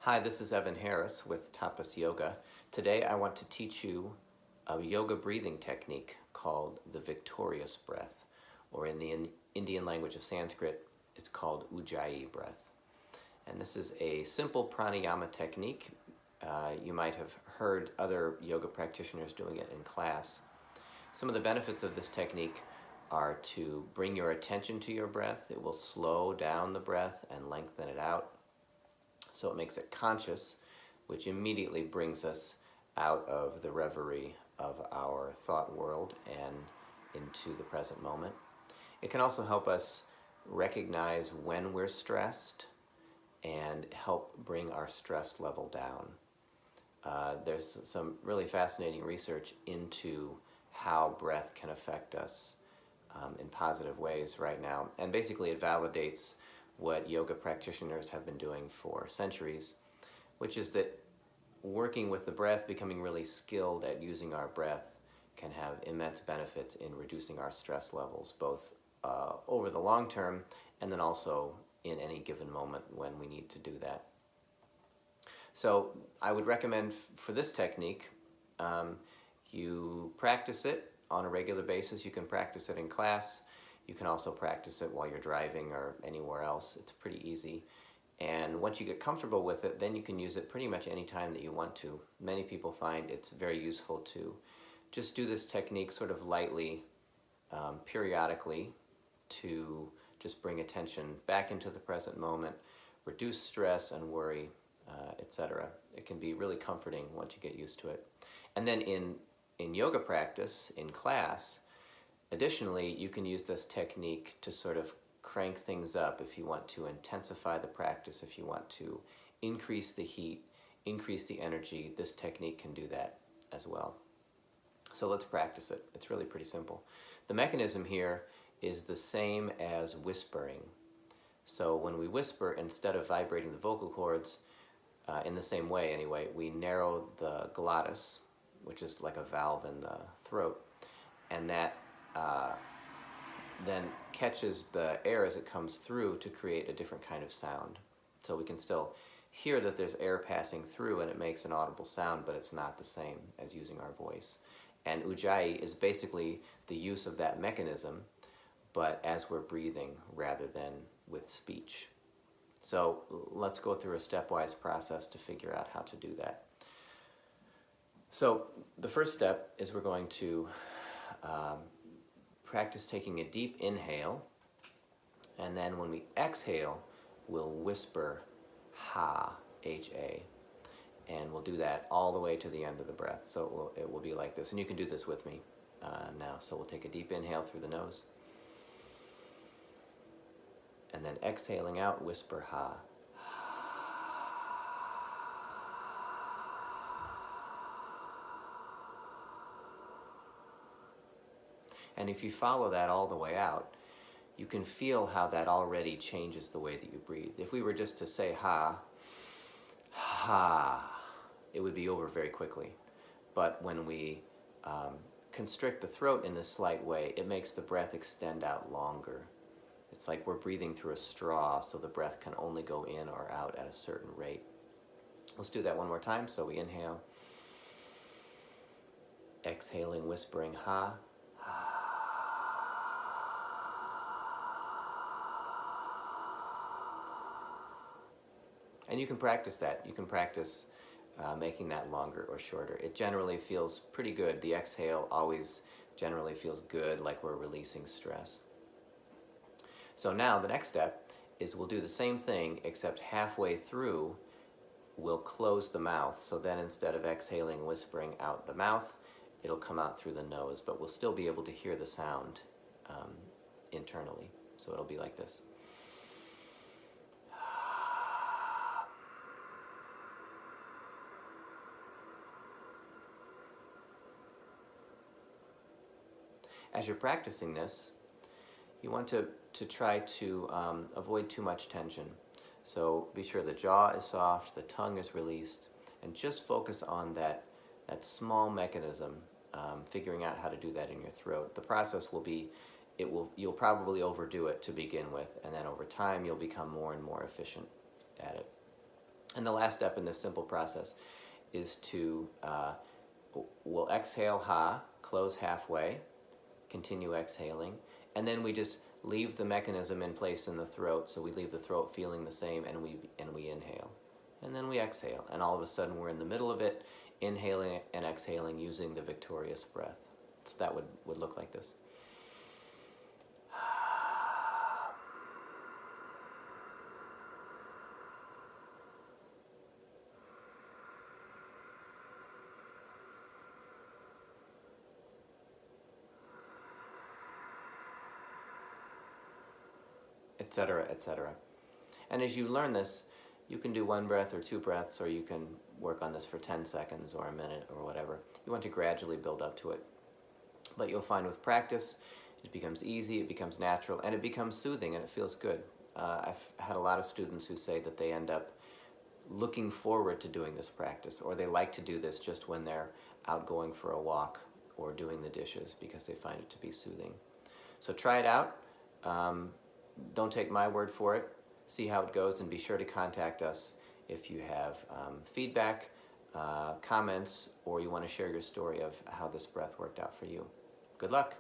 Hi, this is Evan Harris with Tapas Yoga. Today I want to teach you a yoga breathing technique called the victorious breath, or in the Indian language of Sanskrit, it's called Ujjayi breath. And this is a simple pranayama technique. You might have heard other yoga practitioners doing it in class. Some of the benefits of this technique are to bring your attention to your breath. It will slow down the breath and lengthen it out. So it makes it conscious, which immediately brings us out of the reverie of our thought world and into the present moment. It can also help us recognize when we're stressed and help bring our stress level down. There's some really fascinating research into how breath can affect us in positive ways right now. And basically it validates what yoga practitioners have been doing for centuries, which is that working with the breath, becoming really skilled at using our breath, can have immense benefits in reducing our stress levels, both over the long term and then also in any given moment when we need to do that. So I would recommend for this technique, you practice it on a regular basis. You can practice it in class. You can also practice it while you're driving or anywhere else. It's pretty easy. And once you get comfortable with it, then you can use it pretty much any time that you want to. Many people find it's very useful to just do this technique sort of lightly, periodically, to just bring attention back into the present moment, reduce stress and worry, etc. It can be really comforting once you get used to it. And then in yoga practice, in class, additionally, you can use this technique to sort of crank things up if you want to intensify the practice, if you want to increase the heat, increase the energy. This technique can do that as well. So let's practice it. It's really pretty simple. The mechanism here is the same as whispering. So when we whisper, instead of vibrating the vocal cords, in the same way anyway, we narrow the glottis, which is like a valve in the throat, and that then catches the air as it comes through to create a different kind of sound. So we can still hear that there's air passing through and it makes an audible sound, but it's not the same as using our voice. And Ujjayi is basically the use of that mechanism, but as we're breathing rather than with speech. So let's go through a stepwise process to figure out how to do that. So the first step is we're going to practice taking a deep inhale, and then when we exhale, we'll whisper ha, H-A, and we'll do that all the way to the end of the breath. So it will be like this, and you can do this with me now. So we'll take a deep inhale through the nose, and then exhaling out, whisper ha. And if you follow that all the way out, you can feel how that already changes the way that you breathe. If we were just to say ha, ha, it would be over very quickly. But when we constrict the throat in this slight way, it makes the breath extend out longer. It's like we're breathing through a straw, so the breath can only go in or out at a certain rate. Let's do that one more time. So we inhale, exhaling, whispering ha. And you can practice that. You can practice making that longer or shorter. It generally feels pretty good. The exhale always generally feels good, like we're releasing stress. So now the next step is we'll do the same thing, except halfway through we'll close the mouth. So then instead of exhaling, whispering out the mouth, it'll come out through the nose, but we'll still be able to hear the sound internally. So it'll be like this. As you're practicing this, you want to try to avoid too much tension. So be sure the jaw is soft, the tongue is released, and just focus on that small mechanism, figuring out how to do that in your throat. The process will be, you'll probably overdo it to begin with, and then over time you'll become more and more efficient at it. And the last step in this simple process is to, we'll exhale ha, close halfway, continue exhaling, and then we just leave the mechanism in place in the throat, so we leave the throat feeling the same, and we inhale. And then we exhale, and all of a sudden we're in the middle of it, inhaling and exhaling using the victorious breath. So that would look like this. Etc., etc. And as you learn this, you can do 1 breath or 2 breaths, or you can work on this for 10 seconds or a minute or whatever. You want to gradually build up to it. But you'll find with practice, it becomes easy, it becomes natural, and it becomes soothing, and it feels good. I've had a lot of students who say that they end up looking forward to doing this practice, or they like to do this just when they're out going for a walk or doing the dishes because they find it to be soothing. So try it out. Don't take my word for it. See how it goes, and be sure to contact us if you have feedback, comments, or you want to share your story of how this breath worked out for you. Good luck.